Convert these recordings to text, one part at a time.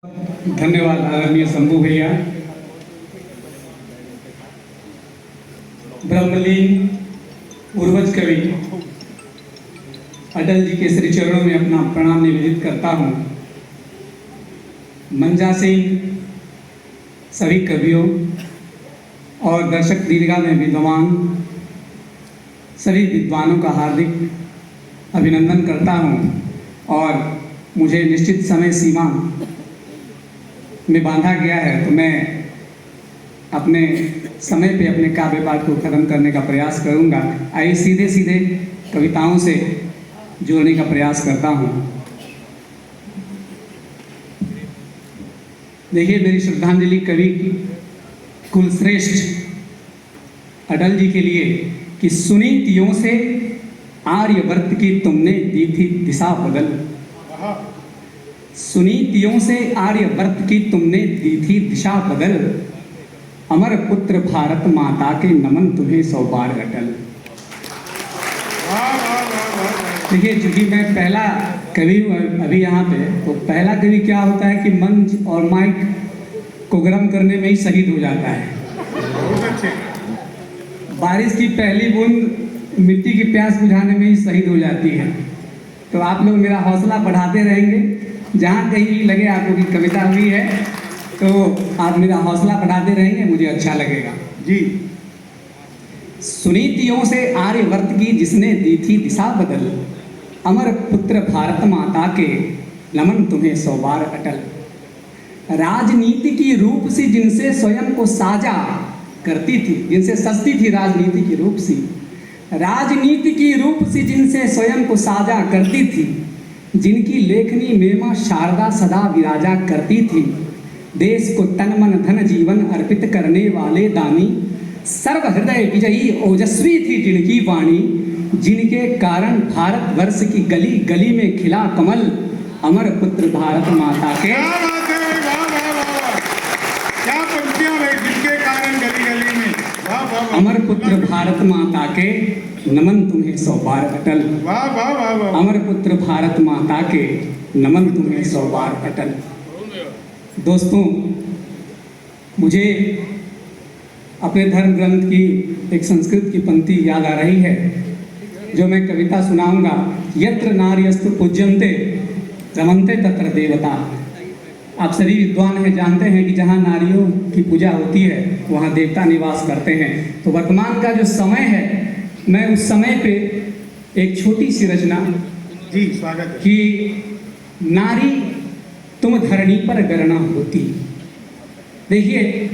धन्यवाद आदरणीय शंभू भैया। ब्रह्मलीन पूर्वज कवि अटल जी के श्री चरणों में अपना प्रणाम निवेदित करता हूँ। मंजा सिंह, सभी कवियों और दर्शक दीर्घा में विद्वान सभी विद्वानों का हार्दिक अभिनंदन करता हूँ और मुझे निश्चित समय सीमा में बांधा गया है तो मैं अपने समय पे अपने काव्य पाठ को खत्म करने का प्रयास करूंगा। आइए सीधे सीधे कविताओं से जोड़ने का प्रयास करता हूं। देखिए, मेरी श्रद्धांजलि कवि कुलश्रेष्ठ अटल जी के लिए कि सुनीतियों से आर्यवर्त की तुमने दी थी दिशा बदल। सुनीतियों से आर्यवर्त की तुमने दी थी दिशा बदल, अमर पुत्र भारत माता के नमन तुम्हें 100 बार अटल। देखिए, चूंकि मैं पहला कवि हूँ अभी यहाँ पे, तो पहला कवि क्या होता है कि मंच और माइक को गर्म करने में ही शहीद हो जाता है। बारिश की पहली बूंद मिट्टी की प्यास बुझाने में ही शहीद हो जाती है। तो आप लोग मेरा हौसला बढ़ाते रहेंगे। जहाँ कहीं भी लगे आपको की कविता हुई है तो आप मेरा हौसला बढ़ाते रहेंगे, मुझे अच्छा लगेगा जी। सुनीतियों से आर्यवर्त की जिसने दी थी दिशा बदल, अमर पुत्र भारत माता के नमन तुम्हें 100 बार अटल। राजनीति की रूप सी जिनसे स्वयं को साजा करती थी, जिनसे सस्ती थी राजनीति की रूप सी, राजनीति की रूप सी जिनसे स्वयं को साजा करती थी, जिनकी लेखनी में मां शारदा सदा विराजा करती थी, देश को तन मन धन जीवन अर्पित करने वाले दानी, सर्व हृदय विजयी ओजस्वी थी जिनकी वाणी, जिनके कारण भारतवर्ष की गली गली में खिला कमल, अमर पुत्र भारत माता के। क्या पंक्तियां हैं, जिनके कारण गली गली में, अमर पुत्र भारत माता के नमन तुम्हें 100 बार अटल। वाह वाह वाह वाह। अमर पुत्र भारत माता के नमन तुम्हें 100 बार अटल। दोस्तों, मुझे अपने धर्म ग्रंथ की एक संस्कृत की पंक्ति याद आ रही है जो मैं कविता सुनाऊंगा। यत्र नार्यस्तु पूज्यन्ते रमन्ते तत्र देवता। आप सभी विद्वान हैं, जानते हैं कि जहाँ नारियों की पूजा होती है वहाँ देवता निवास करते हैं। तो वर्तमान का जो समय है, मैं उस समय पे एक छोटी सी रचना जी स्वागत है कि नारी तुम धरणी पर गणना होती। देखिए,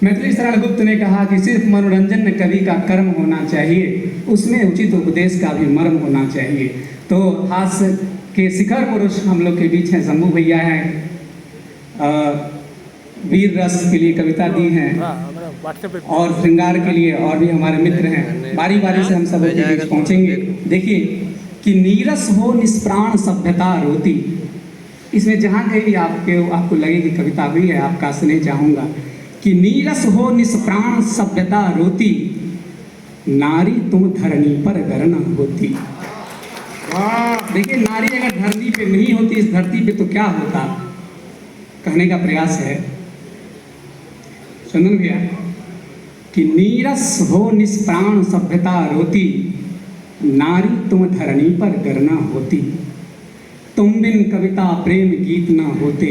मैथिली शरण गुप्त ने कहा कि सिर्फ मनोरंजन में कवि का कर्म होना चाहिए, उसमें उचित उपदेश का भी मर्म होना चाहिए। तो हास्य के शिखर पुरुष हम लोग के बीच हैं, शंभू भैया हैं, वीर रस के लिए कविता दी हैं और श्रृंगार के लिए और भी हमारे मित्र हैं। बारी बारी से हम सब के बीच पहुंचेंगे। देखिए कि नीरस हो निष्प्राण सभ्यता रोती। इसमें जहाँ कहीं भी आपको लगे कि कविता हुई है, आपका स्नेह चाहूँगा कि नीरस हो निष्प्राण सभ्यता रोती, नारी तुम धरणी पर गणना होती। देखिए, नारी अगर धरती पे नहीं होती, इस धरती पे, तो क्या होता, कहने का प्रयास है चंदन भैया कि नीरस हो निष्प्राण सभ्यता रोती, नारी तुम धरणी पर गणना होती। तुम बिन कविता प्रेम गीत ना होते,